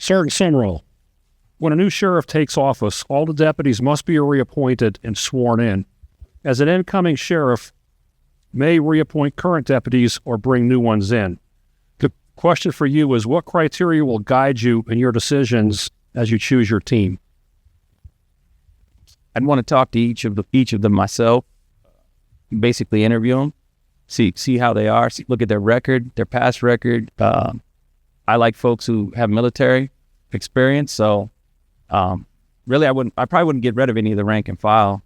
Sergeant Summerall, when a new sheriff takes office, all the deputies must be reappointed and sworn in. As an incoming sheriff may reappoint current deputies or bring new ones in. The question for you is, what criteria will guide you in your decisions as you choose your team? I'd want to talk to each of them myself, basically interview them, see how they are, look at their record, their past record. I like folks who have military experience, so really I probably wouldn't get rid of any of the rank and file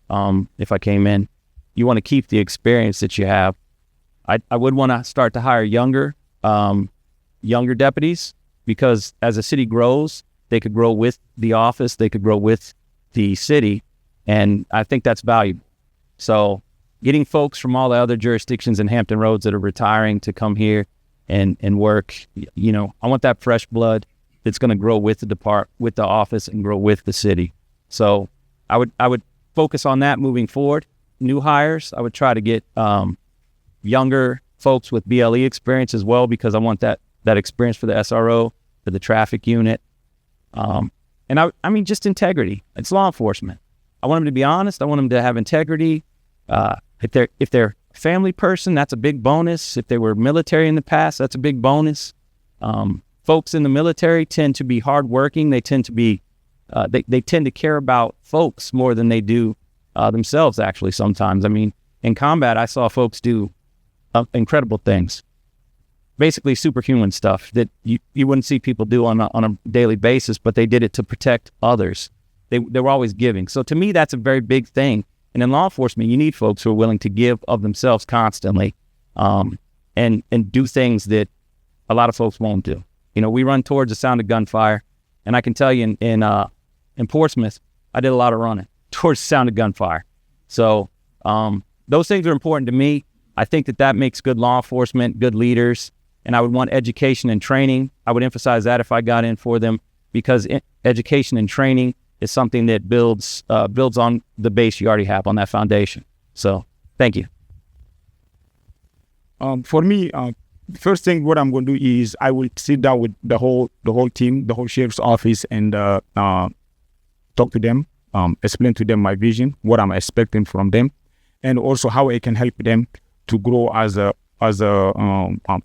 if I came in. You want to keep the experience that you have. I would want to start to hire younger deputies, because as a city grows, they could grow with the office, they could grow with the city, and I think that's valuable. So getting folks from all the other jurisdictions in Hampton Roads that are retiring to come here and work, I want that fresh blood that's going to grow with the office and grow with the city. So I would focus on that moving forward. New hires, I would try to get younger folks with BLE experience as well, because I want that experience for the SRO, for the traffic unit. And I mean, just integrity. It's law enforcement. I want them to be honest. I want them to have integrity. If they're a family person, that's a big bonus. If they were military in the past, that's a big bonus. Folks in the military tend to be hardworking. They tend to be, they tend to care about folks more than they do themselves, actually, sometimes. I mean, in combat, I saw folks do incredible things, basically superhuman stuff that you wouldn't see people do on a daily basis, but they did it to protect others. They were always giving. So to me, that's a very big thing. And in law enforcement, you need folks who are willing to give of themselves constantly, and do things that a lot of folks won't do. We run towards the sound of gunfire, and I can tell you in Portsmouth, I did a lot of running towards the sound of gunfire. So those things are important to me. I think that makes good law enforcement, good leaders, and I would want education and training. I would emphasize that if I got in for them, because education and training is something that builds on the base you already have, on that foundation. So thank you. For me, first thing what I'm going to do is I will sit down with the whole team, the whole sheriff's office, and talk to them, explain to them my vision, what I'm expecting from them, and also how I can help them to grow as a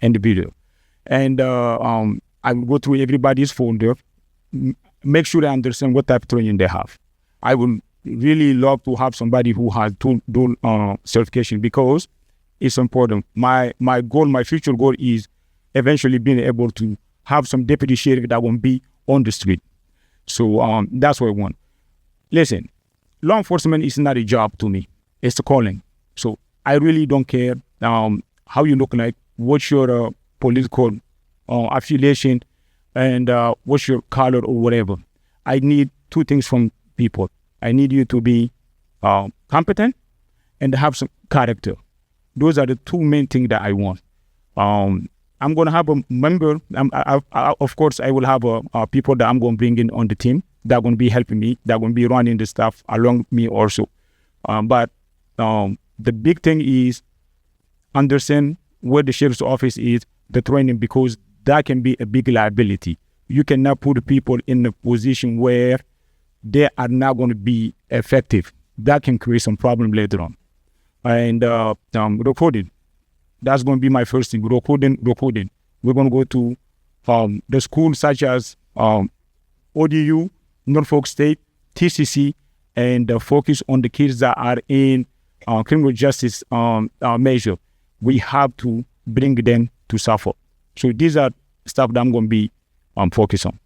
individual. And I will go through everybody's folder, make sure I understand what type of training they have. I would really love to have somebody who has dual certification, because it's important. My future goal is eventually being able to have some deputy sheriff that won't be on the street. So that's what I want. Listen, law enforcement is not a job to me. It's a calling. So I really don't care how you look like, what's your political affiliation, and what's your color or whatever. I need two things from people. I need you to be competent and have some character. Those are the two main things that I want. I'm going to have a member. Of course, I will have people that I'm going to bring in on the team that are going to be helping me, that are going to be running the stuff along me also. But the big thing is understand where the sheriff's office is, the training, because that can be a big liability. You cannot put people in a position where they are not going to be effective. That can create some problem later on. And recording, that's going to be my first thing. Recording. We're going to go to the schools such as ODU, Norfolk State, TCC, and focus on the kids that are in criminal justice measure. We have to bring them to Suffolk. So these are stuff that I'm going to be focused on.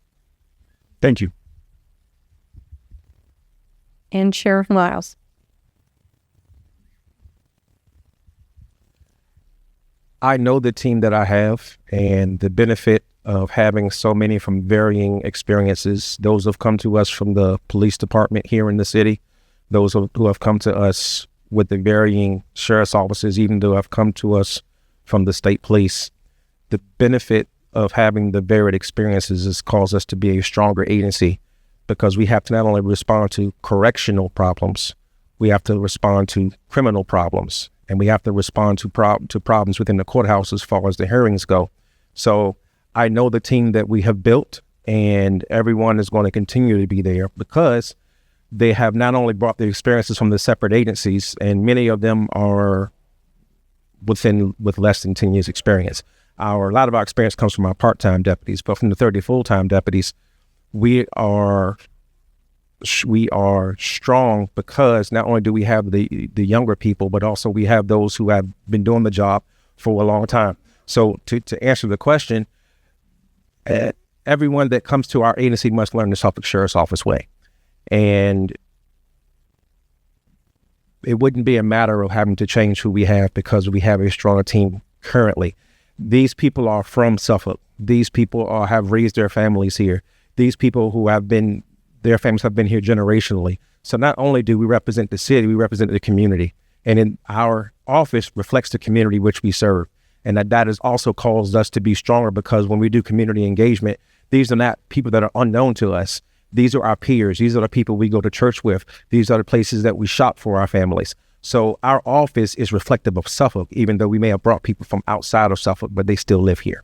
Thank you. And Sheriff Miles. I know the team that I have and the benefit of having so many from varying experiences. Those who have come to us from the police department here in the city, those who have come to us with the varying sheriff's offices, even though have come to us from the state police. The benefit of having the varied experiences has caused us to be a stronger agency, because we have to not only respond to correctional problems, we have to respond to criminal problems, and we have to respond to problems within the courthouse as far as the hearings go. So I know the team that we have built, and everyone is going to continue to be there because they have not only brought the experiences from the separate agencies, and many of them are with less than 10 years experience. A lot of our experience comes from our part-time deputies, but from the 30 full-time deputies, we are strong because not only do we have the younger people, but also we have those who have been doing the job for a long time. So to answer the question, everyone that comes to our agency must learn the Suffolk Sheriff's Office way. And it wouldn't be a matter of having to change who we have because we have a stronger team currently. These people are from Suffolk. These people have raised their families here. These people their families have been here generationally. So not only do we represent the city, we represent the community. And in our office reflects the community which we serve. And that has also caused us to be stronger because when we do community engagement, these are not people that are unknown to us. These are our peers. These are the people we go to church with. These are the places that we shop for our families. So our office is reflective of Suffolk, even though we may have brought people from outside of Suffolk, but they still live here.